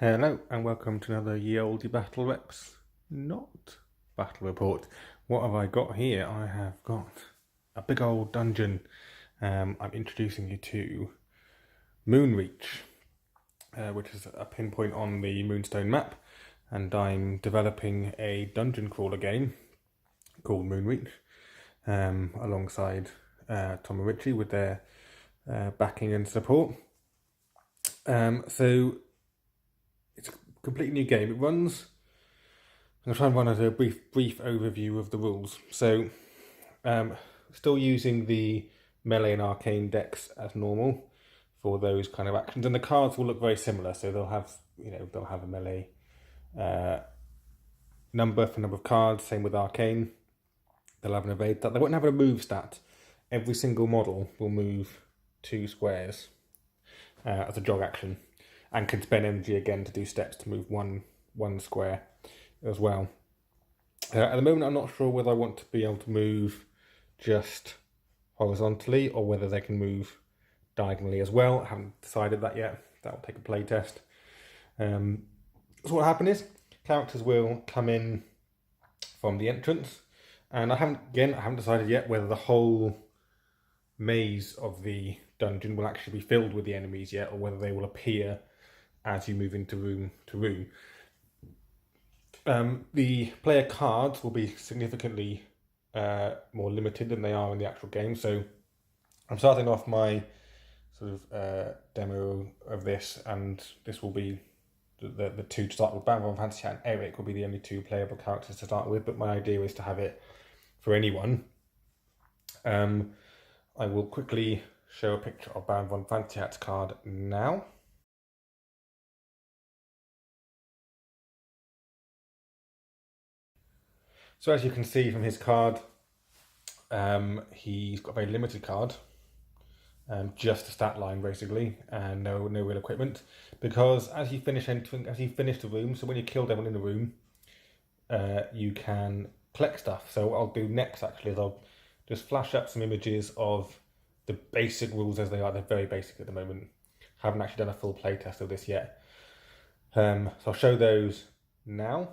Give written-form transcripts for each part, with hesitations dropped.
Hello and welcome to another Ye Olde Battle Reps not battle report. What have I got here? I have got a big old dungeon. I'm introducing you to Moonreach, which is a pinpoint on the Moonstone map, and I'm developing a dungeon crawler game called Moonreach alongside Tom and Richie with their backing and support. So it's a completely new game. It runs. I'm going to try and run as a brief overview of the rules. So, still using the melee and arcane decks as normal for those kind of actions, and the cards will look very similar. So they'll have, they'll have a melee number for number of cards. Same with arcane. They'll have an evade stat. They won't have a move stat. Every single model will move 2 squares as a jog action, and can spend energy again to do steps to move one square as well. At the moment, I'm not sure whether I want to be able to move just horizontally or whether they can move diagonally as well. I haven't decided that yet. That will take a play test. So what will happen is characters will come in from the entrance, and I haven't decided yet whether the whole maze of the dungeon will actually be filled with the enemies yet, or whether they will appear as you move into room to room. The player cards will be significantly more limited than they are in the actual game. So I'm starting off my sort of demo of this, and this will be the two to start with. Bam Fantasy and Eric will be the only 2 playable characters to start with, but my idea is to have it for anyone. I will quickly show a picture of Baron von Fantiat's card now. So as you can see from his card, he's got a very limited card, just a stat line basically, and no real equipment. Because as you finish the room, so when you kill everyone in the room, you can collect stuff. So what I'll do next actually is I'll just flash up some images of the basic rules as they are. They're very basic at the moment. Haven't actually done a full playtest of this yet. So I'll show those now.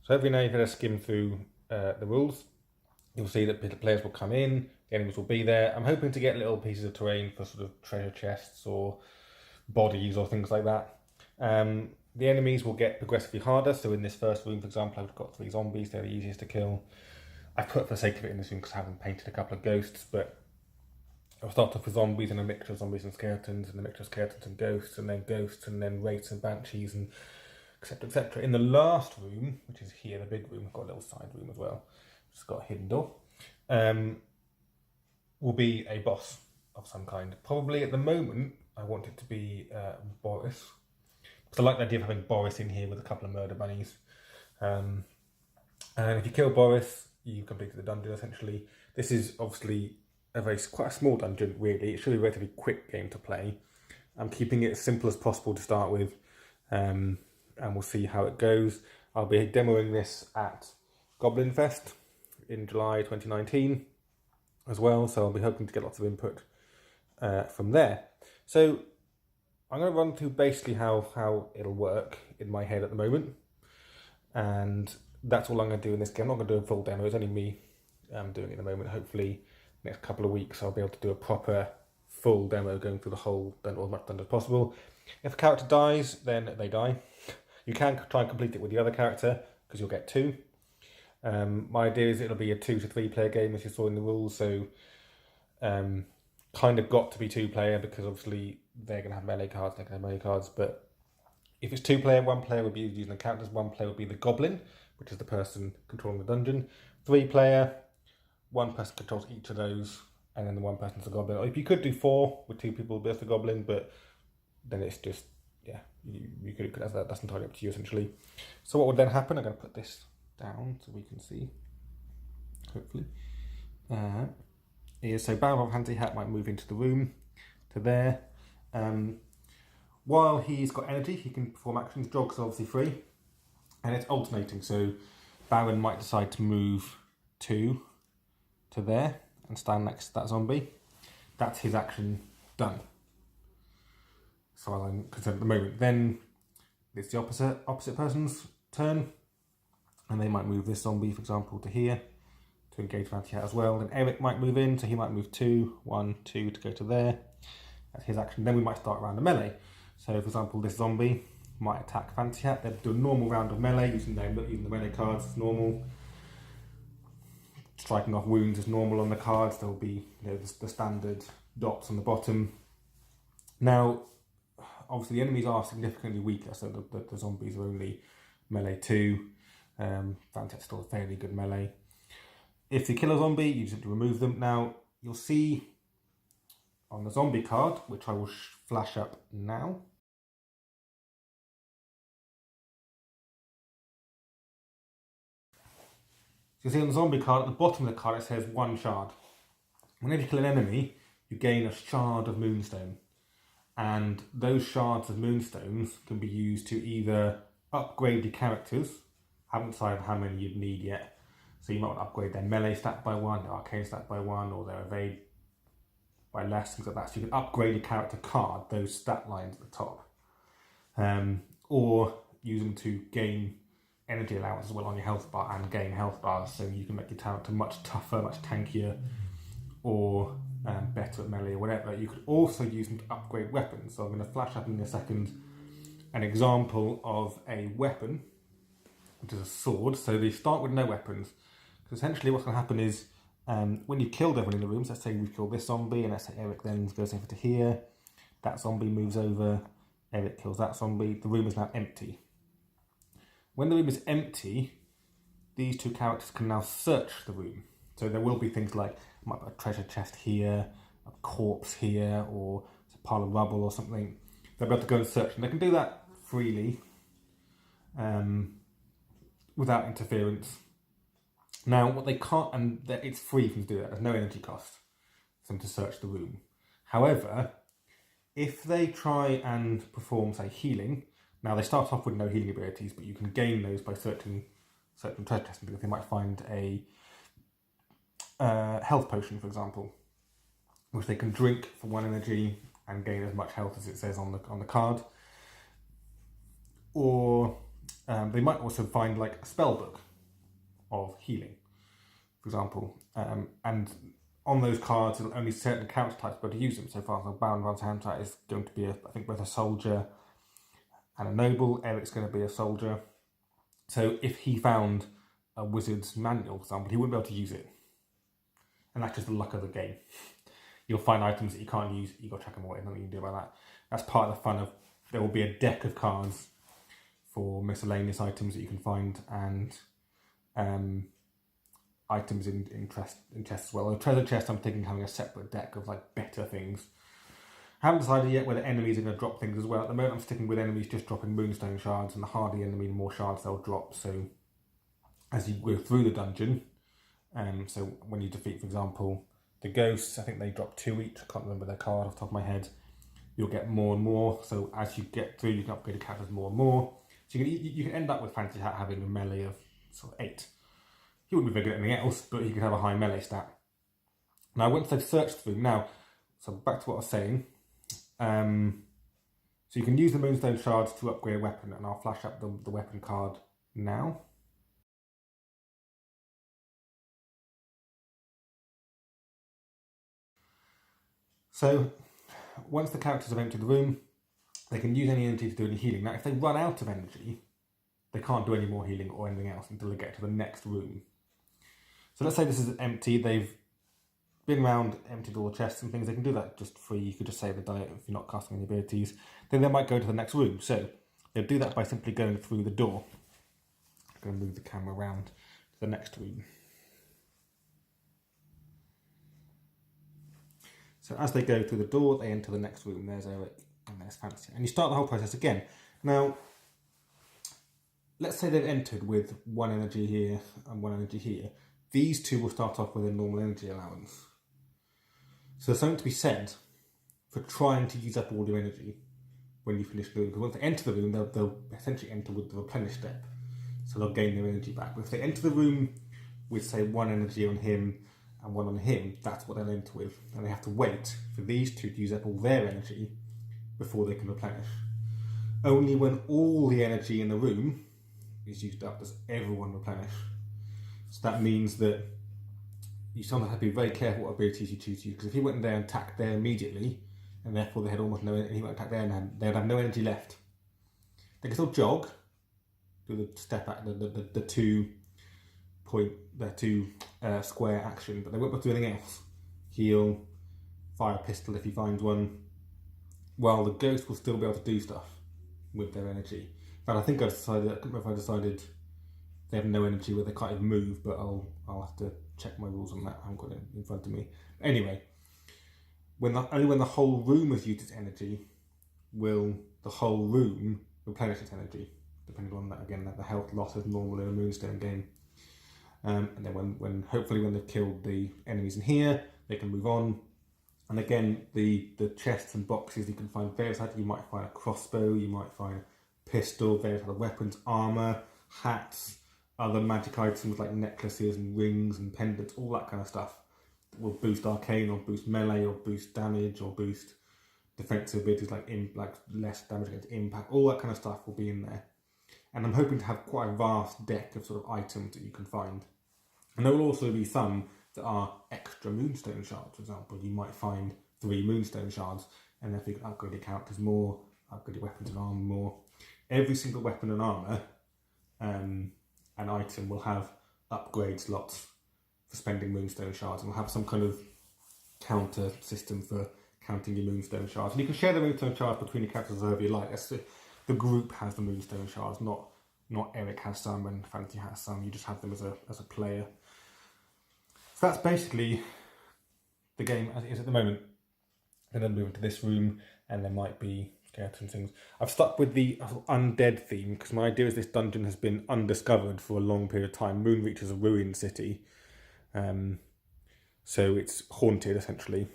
So every now you've got to skim through the rules. You'll see that the players will come in, the enemies will be there. I'm hoping to get little pieces of terrain for sort of treasure chests or bodies or things like that. The enemies will get progressively harder. So in this first room, for example, I've got 3 zombies. They're the easiest to kill. I put for the sake of it in this room because I haven't painted a couple of ghosts, but I'll start off with zombies and a mixture of zombies and skeletons, and a mixture of skeletons and ghosts, and then wraiths and banshees, and etc, etc. In the last room, which is here, the big room, I've got a little side room as well, it's got a hidden door, will be a boss of some kind. Probably at the moment, I want it to be Boris, because I like the idea of having Boris in here with a couple of murder bunnies. And if you kill Boris, you completed the dungeon essentially. This is obviously quite a small dungeon, really. It should be a relatively quick game to play. I'm keeping it as simple as possible to start with, and we'll see how it goes. I'll be demoing this at Goblin Fest in July 2019 as well, so I'll be hoping to get lots of input from there. So I'm going to run through basically how it'll work in my head at the moment, and that's all I'm going to do in this game. I'm not going to do a full demo, it's only me doing it at the moment. Hopefully next couple of weeks I'll be able to do a proper full demo going through the whole dungeon, as much done as possible. If a character dies, then they die. You can try and complete it with the other character because you'll get 2. My idea is it'll be a 2 to 3 player game, as you saw in the rules. So kind of got to be 2 player because obviously they're going to have melee cards, they're going to have melee cards. But if it's 2 player, 1 player would be using the characters, 1 player would be the goblin, which is the person controlling the dungeon. 3 player, 1 person controls each of those, and then the 1 person's the goblin. Or if you could do 4 with 2 people as the goblin, but then it's just, yeah, you could that's entirely up to you essentially. So what would then happen? I'm going to put this down so we can see, hopefully. is, so Baron von Fancy Hat might move into the room to there. While he's got energy, he can perform actions. Jog's obviously free, and it's alternating. So Baron might decide to move 2 to there and stand next to that zombie. That's his action done. So because at the moment, then it's the opposite person's turn, and they might move this zombie, for example, to here to engage Fancy Hat as well. Then Eric might move in, so he might move 2, 1, 2 to go to there. That's his action. Then we might start a round of melee. So, for example, this zombie might attack Fancy Hat. They'll do a normal round of melee using the melee cards as normal. Striking off wounds is normal on the cards. There'll be the standard dots on the bottom. Now, obviously, the enemies are significantly weaker, so the zombies are only melee 2. Fancy Hat's still a fairly good melee. If you kill a zombie, you just have to remove them. Now, you'll see on the zombie card, which I will flash up now. So you see on the zombie card, at the bottom of the card, it says 1 shard. Whenever you kill an enemy, you gain a shard of Moonstone. And those shards of Moonstones can be used to either upgrade your characters. Haven't decided how many you'd need yet. So you might want to upgrade their melee stat by 1, their arcane stat by 1, or their evade by less, things like that. So you can upgrade your character card, those stat lines at the top. Or use them to gain energy allowance as well on your health bar and gain health bars, so you can make your character much tougher, much tankier, or better at melee or whatever. You could also use them to upgrade weapons. So I'm going to flash up in a second an example of a weapon, which is a sword. So they start with no weapons. Because essentially what's going to happen is when you've killed everyone in the room, so let's say we've killed this zombie, and let's say Eric then goes over to here, that zombie moves over, Eric kills that zombie, the room is now empty. When the room is empty, these 2 characters can now search the room. So there will be things like, might be a treasure chest here, a corpse here, or a pile of rubble or something. They'll be able to go and search, and they can do that freely, without interference. Now, what they can't, and it's free for them to do that, there's no energy cost for them to search the room. However, if they try and perform, say, healing, now they start off with no healing abilities, but you can gain those by searching treasure chests, because they might find a health potion, for example, which they can drink for 1 energy and gain as much health as it says on the card. Or they might also find like a spell book of healing, for example, and on those cards only certain character types are able to use them. So for example, Baron von Fancy is going to be I think both a soldier and a noble. Eric's going to be a soldier. So if he found a wizard's manual, for example, he wouldn't be able to use it. And that's just the luck of the game. You'll find items that you can't use, you've got to chuck them away, nothing you can do about that. That's part of the fun of, there will be a deck of cards for miscellaneous items that you can find, and items in chests as well. A treasure chest, I'm thinking having a separate deck of like better things. I haven't decided yet whether enemies are going to drop things as well. At the moment I'm sticking with enemies just dropping Moonstone shards, and the harder the enemy, the more shards they'll drop. So as you go through the dungeon, so when you defeat, for example, the ghosts, I think they drop 2 each, I can't remember their card off the top of my head, you'll get more and more. So as you get through, you can upgrade the characters more and more. So you can end up with Fancy Hat having a melee of sort of 8. He wouldn't be very good at anything else, but he could have a high melee stat. Now once they've searched through, now, so back to what I was saying, so you can use the Moonstone shards to upgrade a weapon, and I'll flash up the weapon card now. So once the characters have entered the room, they can use any energy to do any healing. Now if they run out of energy, they can't do any more healing or anything else until they get to the next room. So let's say this is empty, they've been around, emptied all the chests and things, they can do that just free. You could just say they've done it if you're not casting any abilities. Then they might go to the next room. So they'll do that by simply going through the door. I'm going to move the camera around to the next room. So as they go through the door, they enter the next room. There's Eric and there's Fancy. And you start the whole process again. Now, let's say they've entered with 1 energy here and 1 energy here. These 2 will start off with a normal energy allowance. So there's something to be said for trying to use up all your energy when you finish the room. Because once they enter the room, they'll essentially enter with the replenish step. So they'll gain their energy back. But if they enter the room with, say, 1 energy on him and 1 on him, that's what they'll enter with. And they have to wait for these two to use up all their energy before they can replenish. Only when all the energy in the room is used up does everyone replenish. So that means that you sometimes have to be very careful what abilities you choose to use. Because if he went in there and attacked there immediately, and therefore they had almost no energy, he went attack there and they'd have no energy left. They can still jog, do the step at the 2 square action, but they won't be able to do anything else. Heal, fire a pistol if he finds one. While the ghost will still be able to do stuff with their energy. But I think I couldn't remember if I decided they have no energy where they can't even move, but I'll have to check my rules on that. I haven't got it in front of me. Anyway, only when the whole room has used its energy will the whole room replenish its energy, depending on that, again, the health loss is normal in a Moonstone game. And then when hopefully when they've killed the enemies in here, they can move on. And again, the chests and boxes, you can find various items. You might find a crossbow, you might find a pistol, various other weapons, armour, hats, other magic items like necklaces and rings and pendants, all that kind of stuff that will boost arcane or boost melee or boost damage or boost defensive abilities like less damage against impact. All that kind of stuff will be in there. And I'm hoping to have quite a vast deck of sort of items that you can find. And there will also be some that are extra Moonstone shards, for example. You might find 3 Moonstone shards, and if you can upgrade your characters more, upgrade your weapons and armour more. Every single weapon and armour and item will have upgrade slots for spending Moonstone shards, and will have some kind of counter system for counting your Moonstone shards. And you can share the Moonstone shards between your characters however you like. The group has the Moonstone shards, not Eric has some and Fancy has some. You just have them as a player. So that's basically the game as it is at the moment. And then move into this room, and there might be skeleton things. I've stuck with the undead theme because my idea is this dungeon has been undiscovered for a long period of time. Moonreach is a ruined city, so it's haunted essentially.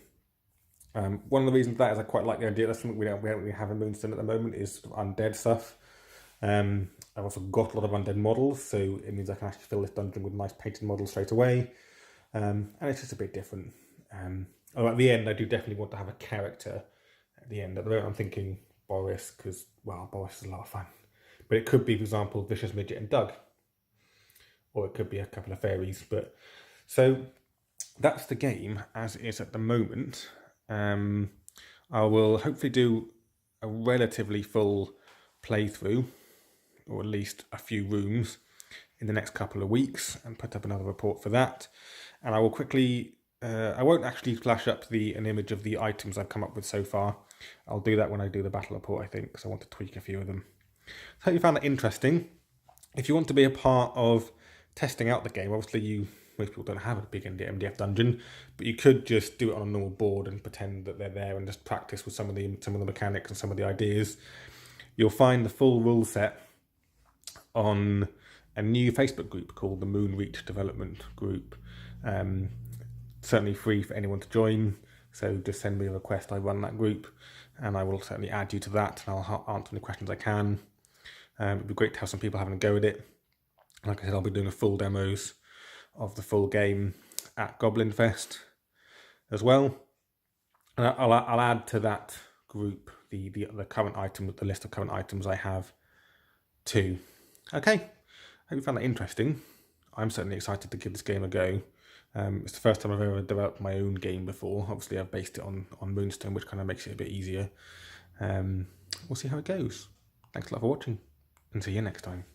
One of the reasons for that is I quite like the idea. That's something we don't really have in Moonstone at the moment, is sort of undead stuff. I've also got a lot of undead models, so it means I can actually fill this dungeon with nice painted models straight away. And it's just a bit different. Although at the end, I do definitely want to have a character at the end. At the moment, I'm thinking Boris, because, well, Boris is a lot of fun. But it could be, for example, Vicious Midget and Doug. Or it could be a couple of fairies. So that's the game as it is at the moment. I will hopefully do a relatively full playthrough, or at least a few rooms, in the next couple of weeks, and put up another report for that. And I will quickly, I won't actually flash up an image of the items I've come up with so far. I'll do that when I do the battle report, I think, because I want to tweak a few of them. So hope you found that interesting. If you want to be a part of testing out the game, obviously most people don't have a big MDF dungeon, but you could just do it on a normal board and pretend that they're there and just practice with some of the mechanics and some of the ideas. You'll find the full rule set on a new Facebook group called the Moonreach Development Group. Certainly free for anyone to join, so just send me a request. I run that group, and I will certainly add you to that, and I'll answer any questions I can. It'd be great to have some people having a go at it. Like I said, I'll be doing a full demos of the full game at Goblin Fest as well. And I'll add to that group the current item, the list of current items I have too. Okay, hope you found that interesting. I'm certainly excited to give this game a go. It's the first time I've ever developed my own game before. Obviously, I've based it on Moonstone, which kind of makes it a bit easier. We'll see how it goes. Thanks a lot for watching, and see you next time.